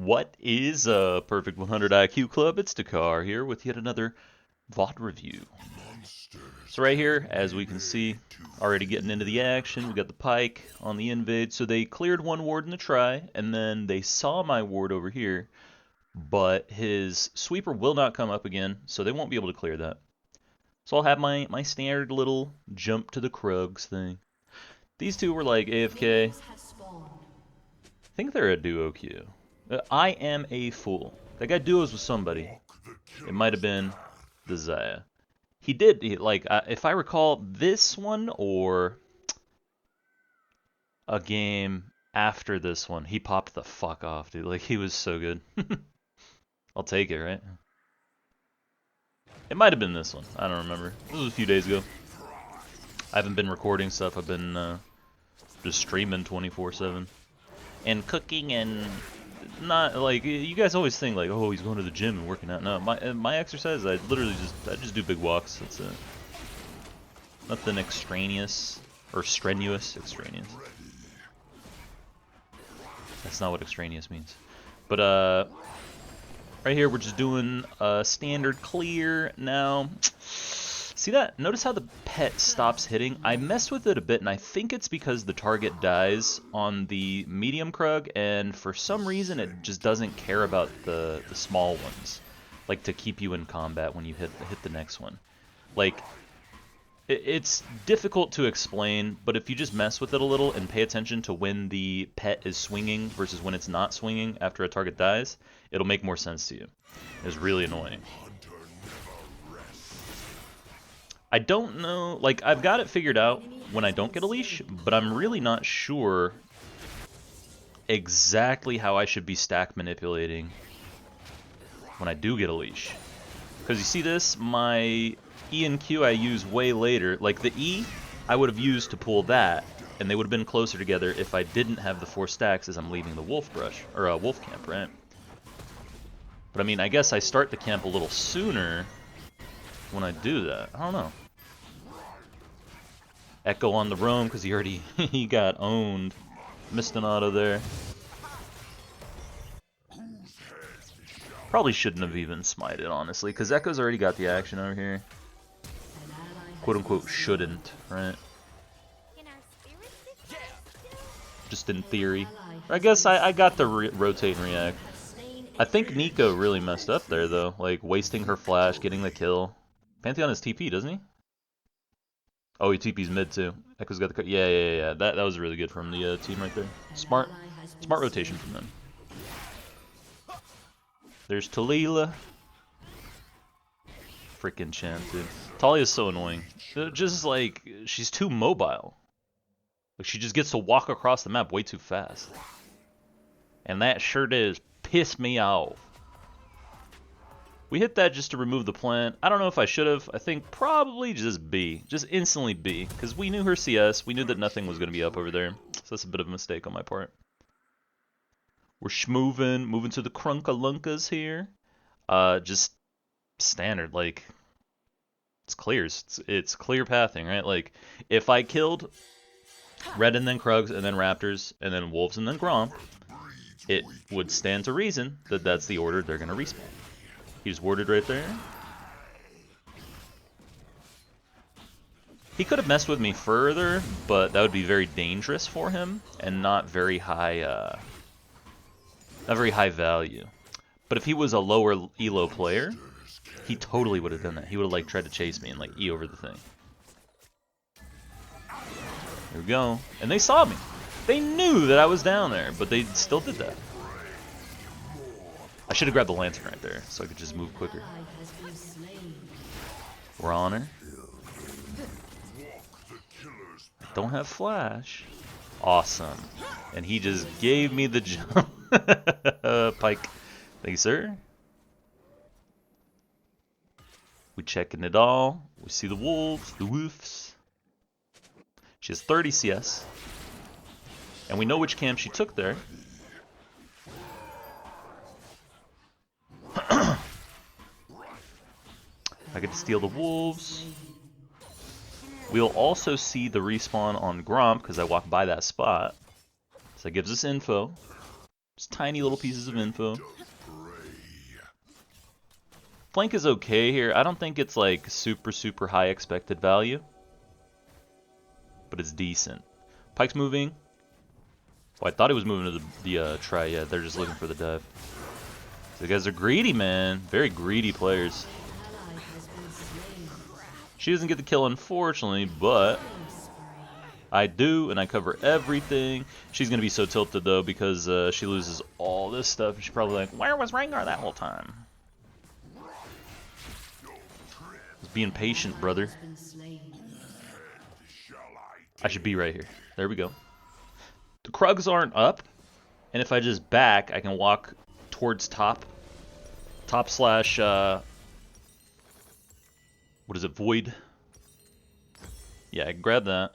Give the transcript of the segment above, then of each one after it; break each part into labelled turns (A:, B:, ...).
A: What is a perfect 100 IQ club? It's Dekar here with yet another VOD review. So right here, as we can see, already getting into the action, we got the pike on the invade. So they cleared one ward in the try, and then they saw my ward over here, but his sweeper will not come up again, so they won't be able to clear that. So I'll have my standard little jump to the Krugs thing. These two were like AFK. I think they're a duo queue. I am a fool. That guy duos with somebody. It might have been the Zaya. He did, if I recall, this one or a game after this one, he popped the fuck off, dude. Like, he was so good. I'll take it, right? It might have been this one. I don't remember. This was a few days ago. I haven't been recording stuff. I've been just streaming 24/7. And cooking and not, like, you guys always think, like, oh, he's going to the gym and working out. No, my exercise, I just do big walks. That's it. Nothing extraneous. Or strenuous. Extraneous. That's not what extraneous means. But, right here, we're just doing a standard clear now. See that? Notice how the pet stops hitting? I messed with it a bit, and I think it's because the target dies on the medium Krug, and for some reason it just doesn't care about the small ones. Like, to keep you in combat when you hit the next one. Like, it's difficult to explain, but if you just mess with it a little and pay attention to when the pet is swinging versus when it's not swinging after a target dies, it'll make more sense to you. It's really annoying. I don't know, like, I've got it figured out when I don't get a leash, but I'm really not sure exactly how I should be stack manipulating when I do get a leash. Because you see this, my E and Q I use way later. Like, the E, I would have used to pull that, and they would have been closer together if I didn't have the 4 stacks as I'm leaving the wolf brush, or wolf camp, right? But I mean, I guess I start the camp a little sooner when I do that. I don't know. Echo on the roam because he got owned. Missed an auto there. Probably shouldn't have even smited, honestly, because Echo's already got the action over here. Quote unquote shouldn't, right? Just in theory. I guess I got the rotate and react. I think Nico really messed up there, though. Like, wasting her flash, getting the kill. Pantheon has TP, doesn't he? Oh, he TP's mid, too. Echo's got the... Yeah. That was really good from the team right there. Smart rotation from them. There's Taliyah. Freaking champ, dude. Talia's so annoying. Just, like, she's too mobile. Like, she just gets to walk across the map way too fast. And that sure does piss me off. We hit that just to remove the plant. I don't know if I should have. I think probably just B. Just instantly B. Because we knew her CS. We knew that nothing was going to be up over there. So that's a bit of a mistake on my part. We're schmoving. Moving to the Krunkalunkas here. Just standard. Like, it's clear. It's clear pathing, right? Like, if I killed Red and then Krugs and then Raptors and then Wolves and then Gromp, it would stand to reason that that's the order they're going to respawn. He's warded right there. He could have messed with me further, but that would be very dangerous for him and not very high value. But if he was a lower elo player, he totally would have done that. He would have, like, tried to chase me and, like, E over the thing. There we go. And they saw me. They knew that I was down there, but they still did that. I should have grabbed the lantern right there, so I could just move quicker. We're on her. Don't have flash. Awesome. And he just gave me the jump. Pike. Thank you, sir. We checking it all. We see the wolves, the woofs. She has 30 CS. And we know which camp she took there. I get to steal the wolves. We'll also see the respawn on Gromp because I walked by that spot. So that gives us info. Just tiny little pieces of info. Flank is okay here. I don't think it's like super high expected value, but it's decent. Pike's moving. Oh, I thought he was moving to the try. Yeah, they're just looking for the dive. So the guys are greedy, man. Very greedy players. She doesn't get the kill, unfortunately, but I do, and I cover everything. She's going to be so tilted, though, because she loses all this stuff. She's probably like, where was Rengar that whole time? Just being patient, brother. I should be right here. There we go. The Krugs aren't up, and if I just back, I can walk towards top. Top slash, what is it, Void? Yeah, I can grab that.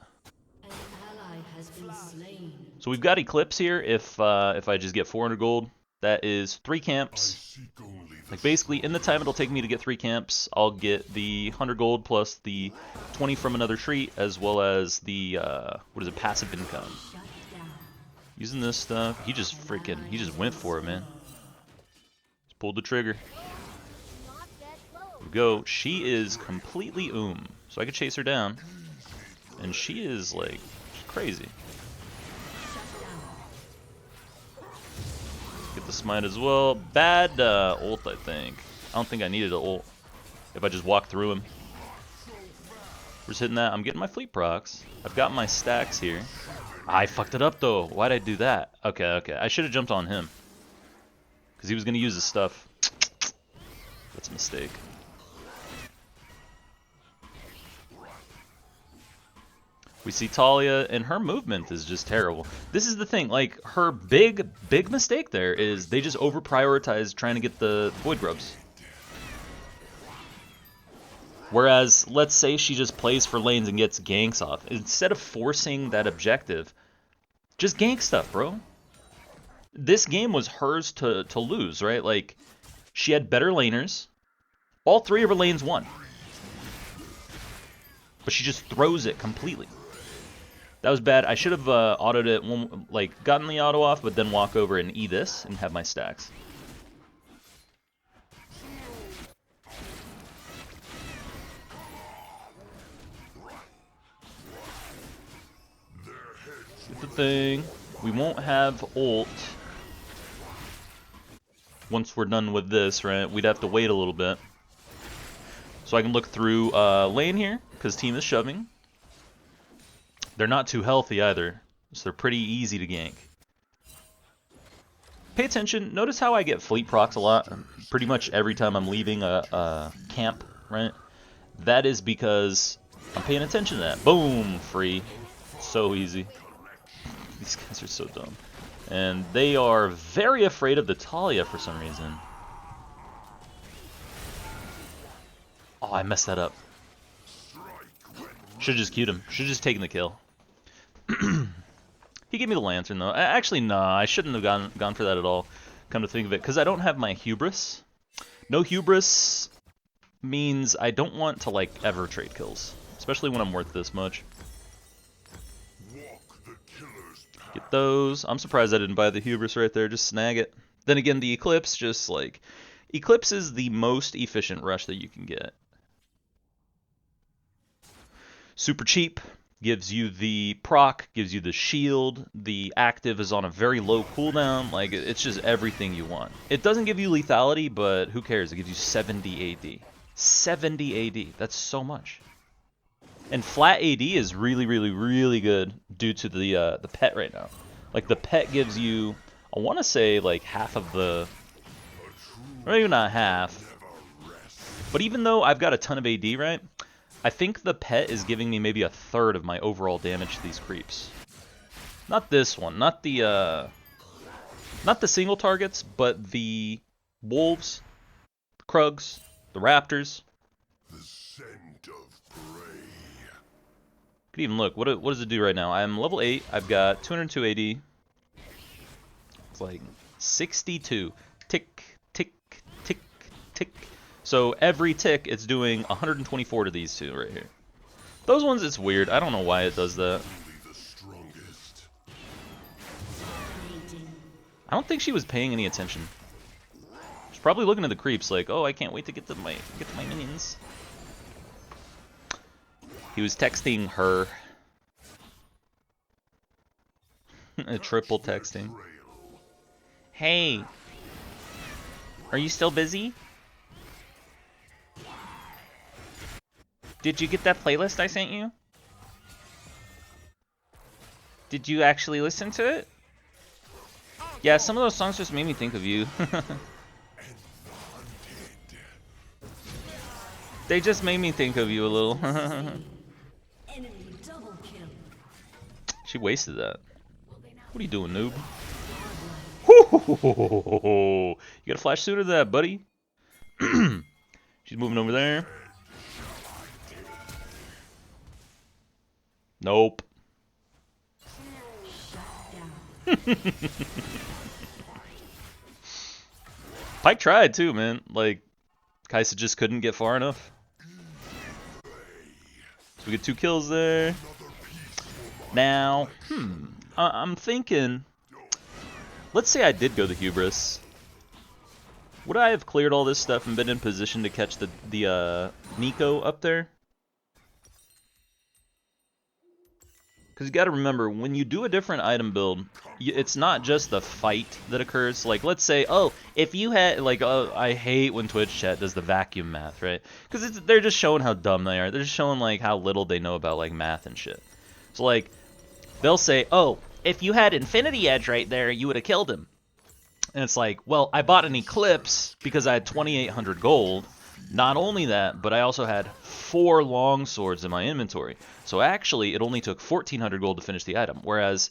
A: So we've got Eclipse here. If I just get 400 gold, that is 3 camps. Like basically, in the time it'll take me to get 3 camps, I'll get the 100 gold plus the 20 from another treat, as well as the passive income. Using this stuff, he just went for it, man. Just pulled the trigger. There we go. She is completely so I could chase her down, and she is like she's crazy. Get the smite as well. Bad ult, I think. I don't think I needed an ult if I just walk through him. We're just hitting that. I'm getting my fleet procs. I've got my stacks here. I fucked it up, though. Why'd I do that? Okay. I should have jumped on him, because he was going to use his stuff. That's a mistake. We see Talia, and her movement is just terrible. This is the thing, like, her big mistake there is they just over-prioritize trying to get the Void Grubs. Whereas, let's say she just plays for lanes and gets ganks off. Instead of forcing that objective, just gank stuff, bro. This game was hers to lose, right? Like, she had better laners. All 3 of her lanes won. But she just throws it completely. That was bad. I should have autoed it, gotten the auto off, but then walk over and E this and have my stacks. Get the thing. We won't have ult once we're done with this, right? We'd have to wait a little bit. So I can look through lane here, because team is shoving. They're not too healthy either, so they're pretty easy to gank. Pay attention. Notice how I get fleet procs a lot, pretty much every time I'm leaving a camp, right? That is because I'm paying attention to that. Boom! Free. So easy. These guys are so dumb. And they are very afraid of the Talia for some reason. Oh, I messed that up. Should've just queued him. Should've just taken the kill. He gave me the lantern, though. Actually, nah, I shouldn't have gone for that at all, come to think of it, because I don't have my hubris. No hubris means I don't want to, like, ever trade kills, especially when I'm worth this much. Get those. I'm surprised I didn't buy the hubris right there. Just snag it. Then again, the Eclipse, just like... Eclipse is the most efficient rush that you can get. Super cheap. Gives you the proc, gives you the shield, the active is on a very low cooldown, like, it's just everything you want. It doesn't give you lethality, but who cares, it gives you 70 AD. 70 AD, that's so much. And flat AD is really good due to the pet right now. Like, the pet gives you, I want to say, like, half of the, or maybe not half, but even though I've got a ton of AD, right, I think the pet is giving me maybe a third of my overall damage to these creeps. Not this one, not the single targets, but the wolves, the Krugs, the raptors. The scent of prey. Could even look. What does it do right now? I'm level 8. I've got 202 AD. It's like 62. Tick, tick, tick, tick. So every tick, it's doing 124 to these two right here. Those ones, it's weird. I don't know why it does that. I don't think she was paying any attention. She's probably looking at the creeps like, oh, I can't wait to get to my minions. He was texting her. Triple texting. Hey, are you still busy? Did you get that playlist I sent you? Did you actually listen to it? Yeah, some of those songs just made me think of you. They just made me think of you a little. She wasted that. What are you doing, noob? You got a flash sooner than that, buddy. She's moving over there. Nope. Pike tried too, man. Like, Kaisa just couldn't get far enough. So we get 2 kills there. Now, I'm thinking, let's say I did go the Hubris. Would I have cleared all this stuff and been in position to catch the Nico up there? Because you got to remember, when you do a different item build, it's not just the fight that occurs. Like, let's say, oh, if you had, like, I hate when Twitch chat does the vacuum math, right? Because they're just showing how dumb they are. They're just showing, like, how little they know about, like, math and shit. So, like, they'll say, oh, if you had Infinity Edge right there, you would have killed him. And it's like, well, I bought an Eclipse because I had 2,800 gold. Not only that, but I also had 4 long swords in my inventory. So actually, it only took 1,400 gold to finish the item, whereas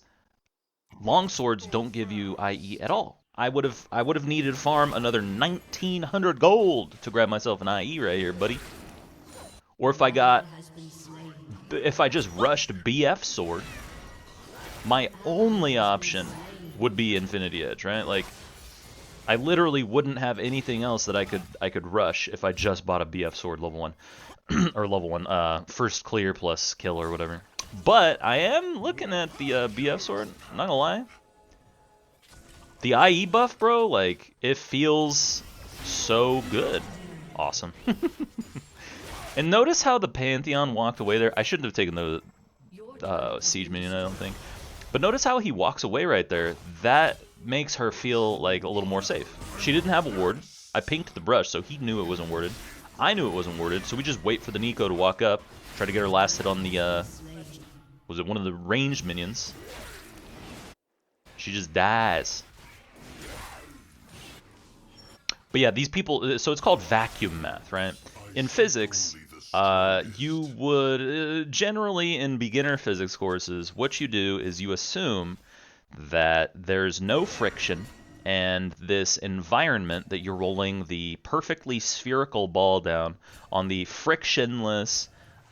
A: long swords don't give you IE at all. I would have needed to farm another 1,900 gold to grab myself an IE right here, buddy. Or if I just rushed BF sword, my only option would be Infinity Edge, right? Like, I literally wouldn't have anything else that I could rush if I just bought a BF sword level 1. Or level 1, first clear plus kill or whatever. But I am looking at the BF sword, I'm not gonna lie. The IE buff, bro, like, it feels so good. Awesome. And notice how the Pantheon walked away there. I shouldn't have taken the siege minion, I don't think. But notice how he walks away right there. That makes her feel like a little more safe. She didn't have a ward. I pinked the brush, so he knew it wasn't warded. I knew it wasn't warded, so we just wait for the Nico to walk up, try to get her last hit on the, was it one of the ranged minions? She just dies. But yeah, these people, so it's called vacuum math, right? In physics, you would, generally in beginner physics courses, what you do is you assume that there's no friction, and this environment that you're rolling the perfectly spherical ball down on the frictionless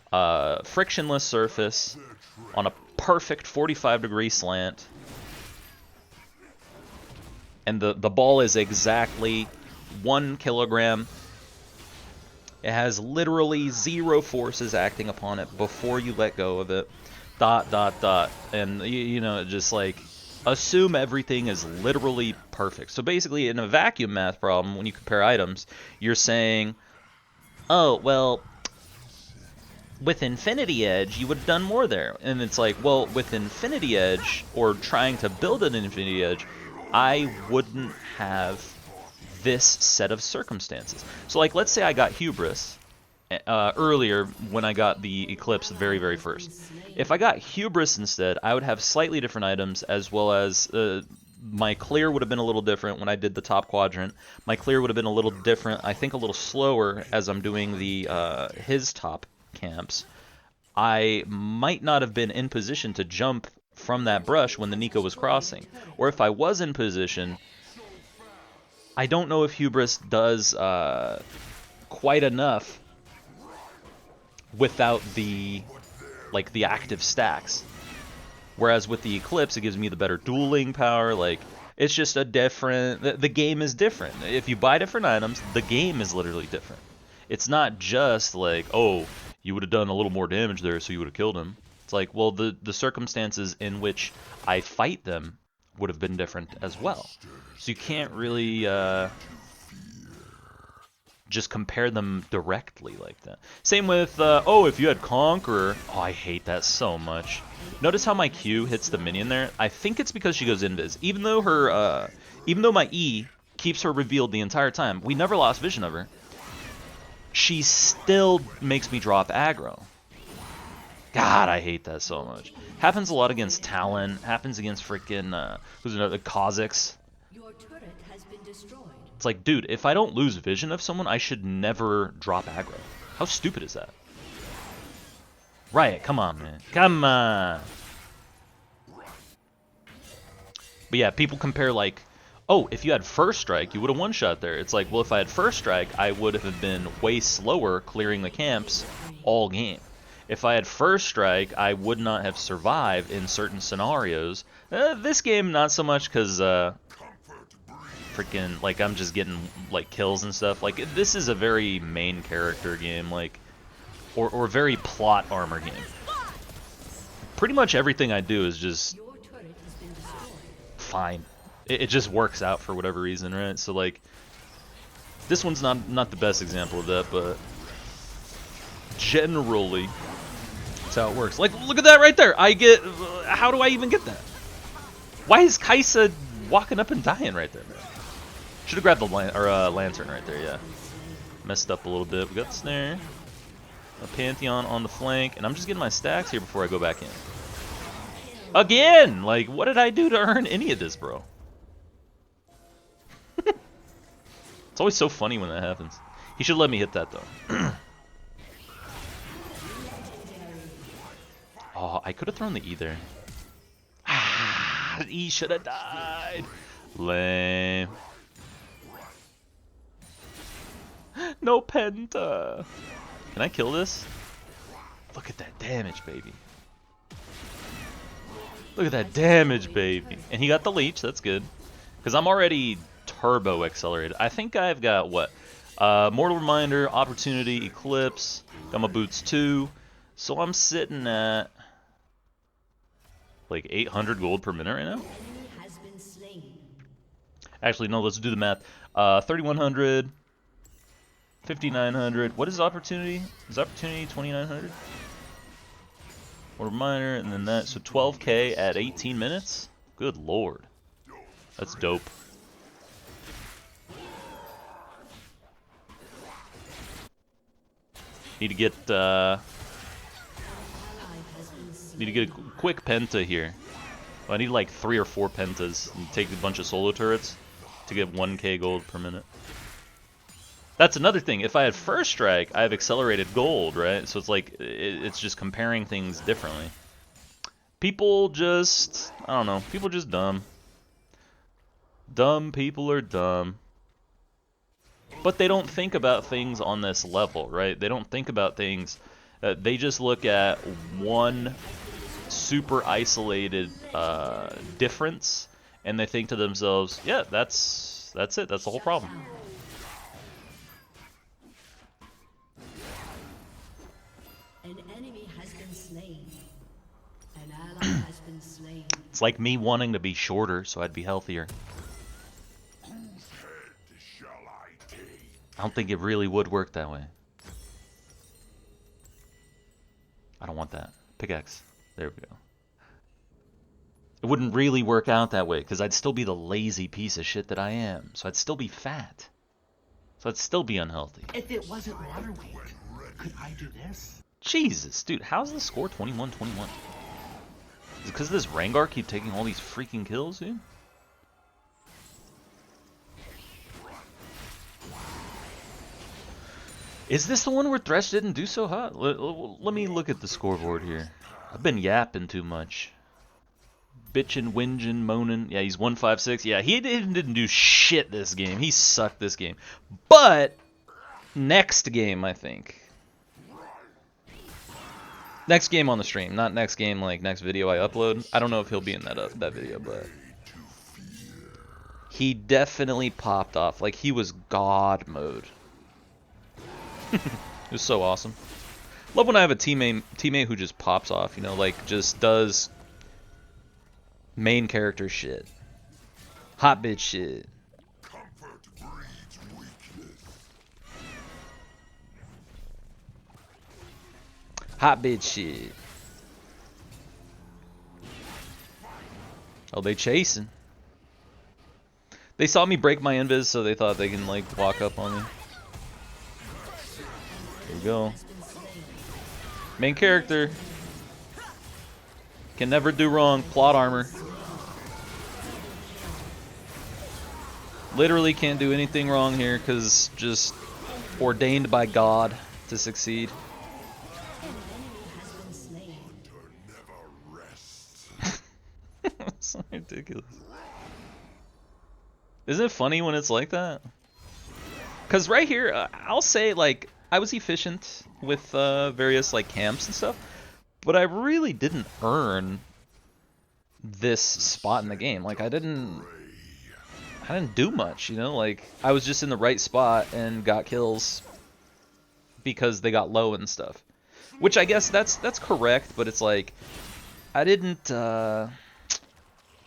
A: surface on a perfect 45-degree slant, and the ball is exactly 1 kilogram. It has literally 0 forces acting upon it before you let go of it. ... And you know, just like, assume everything is literally perfect. So basically, in a vacuum math problem, when you compare items, you're saying, oh, well, with Infinity Edge, you would have done more there. And it's like, well, with Infinity Edge, or trying to build an Infinity Edge, I wouldn't have this set of circumstances. So, like, let's say I got Hubris earlier when I got the Eclipse very, very first. If I got Hubris instead, I would have slightly different items, as well as my clear would have been a little different when I did the top quadrant. My clear would have been a little different, I think a little slower as I'm doing the his top camps. I might not have been in position to jump from that brush when the Nico was crossing. Or if I was in position, I don't know if Hubris does quite enough without the active stacks. Whereas with the Eclipse, it gives me the better dueling power. Like, it's just a different... The game is different. If you buy different items, the game is literally different. It's not just like, oh, you would have done a little more damage there, so you would have killed him. It's like, well, the circumstances in which I fight them would have been different as well. So you can't really just compare them directly like that. Same with, oh, if you had Conqueror. Oh, I hate that so much. Notice how my Q hits the minion there? I think it's because she goes invis. Even though my E keeps her revealed the entire time, we never lost vision of her, she still makes me drop aggro. God, I hate that so much. Happens a lot against Talon. Happens against freaking who's another Kha'Zix. It's like, dude, if I don't lose vision of someone, I should never drop aggro. How stupid is that? Riot, come on, man. Come on. But yeah, people compare like, oh, if you had first strike, you would have one-shot there. It's like, well, if I had first strike, I would have been way slower clearing the camps all game. If I had first strike, I would not have survived in certain scenarios. This game, not so much, because freaking, like, I'm just getting, like, kills and stuff. Like, this is a very main character game, like, or very plot armor game. Pretty much everything I do is just fine. It just works out for whatever reason, right? So, like, this one's not the best example of that, but generally, that's how it works. Like, look at that right there. I get, how do I even get that? Why is Kaisa walking up and dying right there, man? Should have grabbed the lantern right there, yeah. Messed up a little bit. We got the snare. A Pantheon on the flank, and I'm just getting my stacks here before I go back in. Again! Like, what did I do to earn any of this, bro? It's always so funny when that happens. He should let me hit that, though. Oh, I could have thrown the E there. Ah, E should have died. Lame. No penta. Can I kill this? Look at that damage, baby. Look at that damage, baby. And he got the leech, that's good. Because I'm already turbo accelerated. I think I've got, what? Mortal Reminder, Opportunity, Eclipse, got my boots too. So I'm sitting at like 800 gold per minute right now. Actually, no, let's do the math. 3,100, 5,900. What is Opportunity? Is Opportunity 2,900? Mortal Reminder, and then that. So 12k at 18 minutes? Good lord. That's dope. Need to get a quick penta here. Well, I need like 3 or 4 pentas and take a bunch of solo turrets to get 1k gold per minute. That's another thing. If I had first strike, I have accelerated gold, right? So it's like it's just comparing things differently. People just, I don't know. People are just dumb. Dumb people are dumb. But they don't think about things on this level, right? They don't think about things. They just look at one super isolated difference, and they think to themselves, "Yeah, that's it. That's the whole problem."
B: An enemy has been slain. An ally has been slain.
A: It's like me wanting to be shorter so I'd be healthier. I don't think it really would work that way. I don't want that. Pickaxe. There we go. It wouldn't really work out that way, because I'd still be the lazy piece of shit that I am. So I'd still be fat. So I'd still be unhealthy.
C: If it wasn't water weight, could I do this?
A: Jesus, dude, how's the score 21-21? Is it because this Rengar keep taking all these freaking kills, dude? Is this the one where Thresh didn't do so hot? Let me look at the scoreboard here. I've been yapping too much. Bitchin', whingin', moaning. Yeah, he's 156. Yeah, he didn't do shit this game. He sucked this game. But next game, I think. Next game on the stream, not next game like next video I upload. I don't know if he'll be in that video, but he definitely popped off. Like, he was God mode. It was so awesome. Love when I have a teammate who just pops off, you know, like just does main character shit. Hot bitch shit. Hot bitch shit. Oh, they chasing. They saw me break my invis, so they thought they can like walk up on me. There we go. Main character. Can never do wrong. Plot armor. Literally can't do anything wrong here because just ordained by God to succeed. So ridiculous. Isn't it funny when it's like that? Because right here, I'll say like I was efficient with various like camps and stuff, but I really didn't earn this spot in the game. Like I didn't do much, you know? Like I was just in the right spot and got kills because they got low and stuff. Which I guess that's correct, but it's like I didn't I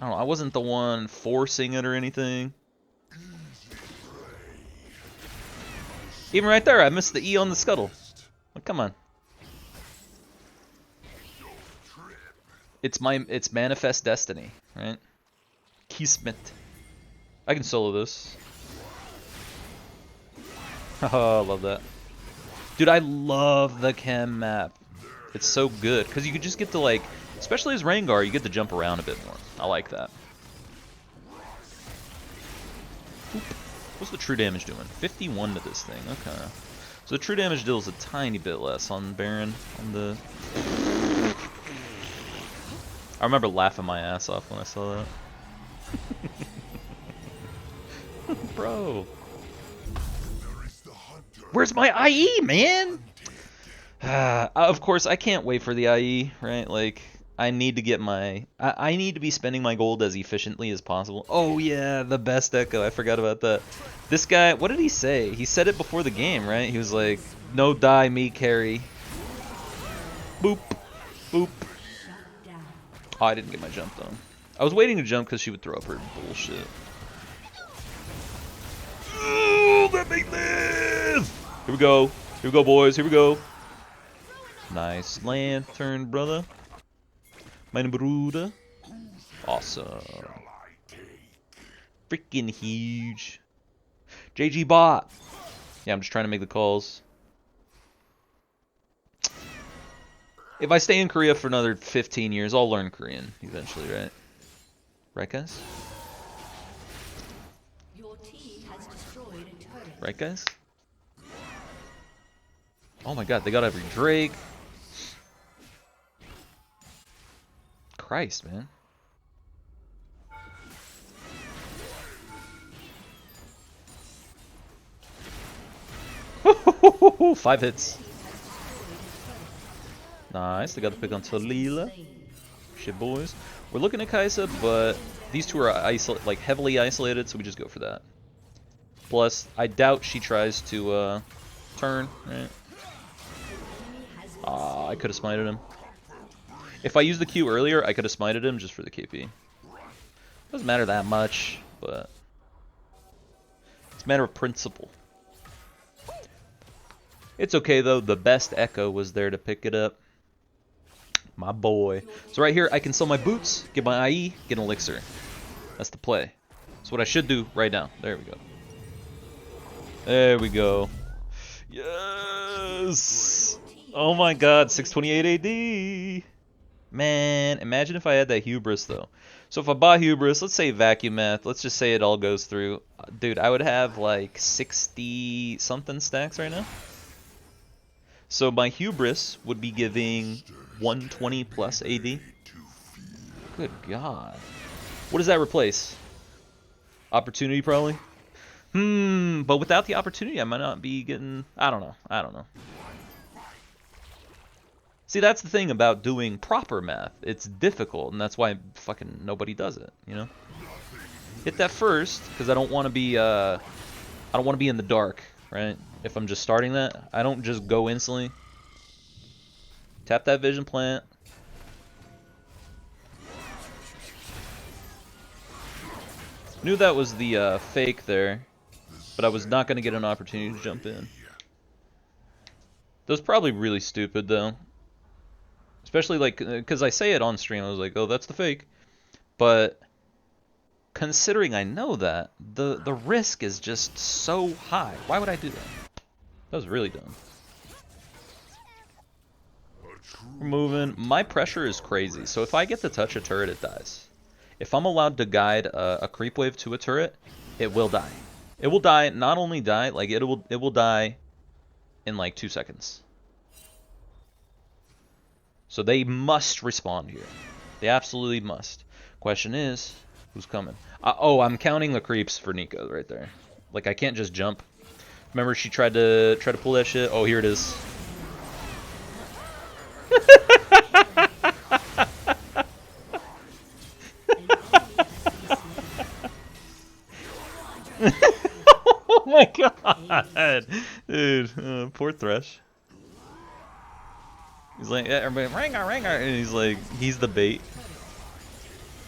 A: don't know, I wasn't the one forcing it or anything. Even right there, I missed the E on the scuttle. Like, come on. It's manifest destiny, right? Kismet. I can solo this. Oh, I love that. Dude, I love the chem map. It's so good because you can just get to like, especially as Rengar, you get to jump around a bit more. I like that. Oop. What's the true damage doing? 51 to this thing. Okay. So the true damage deals a tiny bit less on Baron. On the. I remember laughing my ass off when I saw that. Bro. Where's my IE, man? Of course, I can't wait for the IE, right? Like, I need to get my... I need to be spending my gold as efficiently as possible. Oh, yeah, the best echo. I forgot about that. This guy, what did he say? He said it before the game, right? He was like, no die, me carry. Boop. Boop. Oh, I didn't get my jump, though. I was waiting to jump because she would throw up her bullshit. Ooh, let me live! Here we go. Here we go, boys. Here we go. Nice lantern, brother. Meine Bruder. Awesome. Freaking huge. JG bot. Yeah, I'm just trying to make the calls. If I stay in Korea for another 15 years, I'll learn Korean eventually, right? Right, guys? Right, guys? Oh my god, they got every Drake. Christ, man. Five hits. Nice, they got the pick on Talila. Shit, boys. We're looking at Kaisa, but these two are like heavily isolated, so we just go for that. Plus, I doubt she tries to turn, right? I could have smited him. If I used the Q earlier, I could have smited him just for the KP. Doesn't matter that much, but it's a matter of principle. It's okay though, the best Echo was there to pick it up. My boy. So right here, I can sell my boots, get my IE, get an elixir. That's the play. That's what I should do right now. There we go. There we go. Yes! Oh my god, 628 AD! Man, imagine if I had that hubris though. So if I bought hubris, let's say vacuum math, let's just say it all goes through. Dude, I would have like 60 something stacks right now. So my hubris would be giving 120 plus AD. Good god. What does that replace? Opportunity probably? But without the opportunity I might not be getting... I don't know. See, that's the thing about doing proper math. It's difficult, and that's why fucking nobody does it, you know? Hit that first, because I don't want to be, I don't want to be in the dark, right? If I'm just starting that, I don't just go instantly. Tap that vision plant. Knew that was the fake there, but I was not going to get an opportunity to jump in. That was probably really stupid though. Especially like, because I say it on stream, I was like, oh, that's the fake. But considering I know that, the risk is just so high. Why would I do that? That was really dumb. We're moving. My pressure is crazy, so if I get to touch a turret, it dies. If I'm allowed to guide a creep wave to a turret, it will die. It will die, not only die, like it will die in like 2 seconds. So they must respond here. They absolutely must. Question is, who's coming? Oh, I'm counting the creeps for Nico right there. Like I can't just jump. Remember she tried to pull that shit? Oh, here it is. Oh my god, dude, poor Thresh. He's like, yeah, everybody, rengar, rengar, and he's like, he's the bait.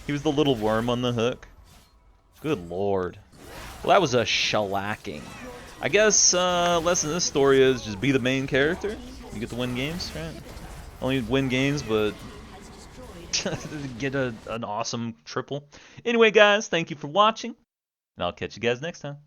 A: He was the little worm on the hook. Good lord. Well, that was a shellacking. I guess lesson in this story is just be the main character. You get to win games, right? Only win games, but get an awesome triple. Anyway, guys, thank you for watching, and I'll catch you guys next time.